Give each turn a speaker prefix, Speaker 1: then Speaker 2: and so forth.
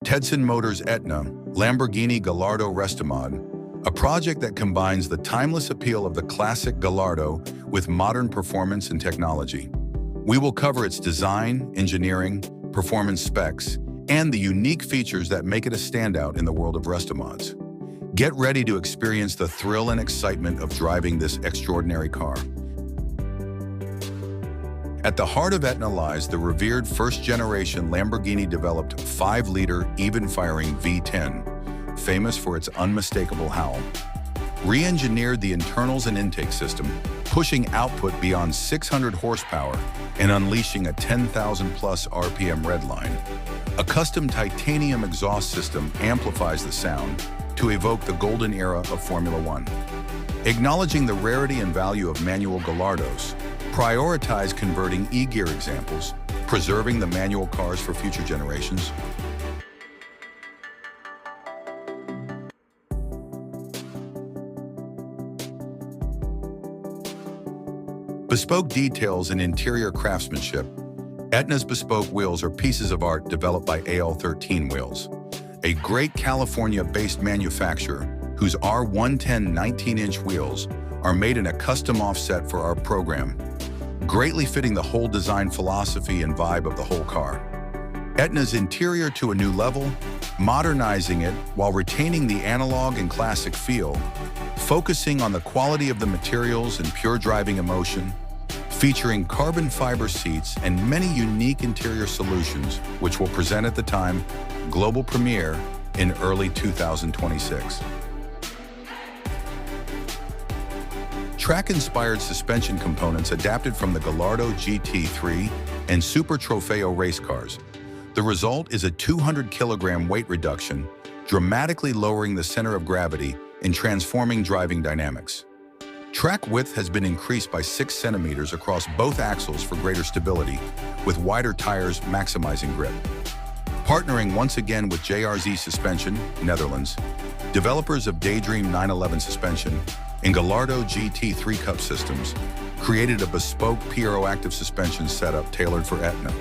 Speaker 1: Tedson Motors Etna, Lamborghini Gallardo-Restomod, a project that combines the timeless appeal of the classic Gallardo with modern performance and technology. We will cover its design, engineering, performance specs, and the unique features that make it a standout in the world of restomods. Get ready to experience the thrill and excitement of driving this extraordinary car. At the heart of Etna lies the revered first-generation Lamborghini-developed 5-liter even-firing V10, famous for its unmistakable howl. Re-engineered the internals and intake system, pushing output beyond 600 horsepower and unleashing a 10,000-plus RPM redline. A custom titanium exhaust system amplifies the sound to evoke the golden era of Formula One. Acknowledging the rarity and value of manual Gallardos, prioritize converting e-gear examples, preserving the manual cars for future generations. Bespoke details and interior craftsmanship. Etna's bespoke wheels are pieces of art developed by AL13 Wheels, a great California-based manufacturer whose R110 19-inch wheels are made in a custom offset for our program, greatly fitting the whole design philosophy and vibe of the whole car. Etna's interior to a new level, modernizing it while retaining the analog and classic feel, focusing on the quality of the materials and pure driving emotion, featuring carbon fiber seats and many unique interior solutions, which will present at the time global premiere in early 2026. Track-inspired suspension components adapted from the Gallardo GT3 and Super Trofeo race cars. The result is a 200-kilogram weight reduction, dramatically lowering the center of gravity and transforming driving dynamics. Track width has been increased by 6 centimeters across both axles for greater stability, with wider tires maximizing grip. Partnering once again with JRZ Suspension, Netherlands, developers of Daydream 911 suspension and Gallardo GT3 Cup systems, created a bespoke PRO active suspension setup tailored for Etna.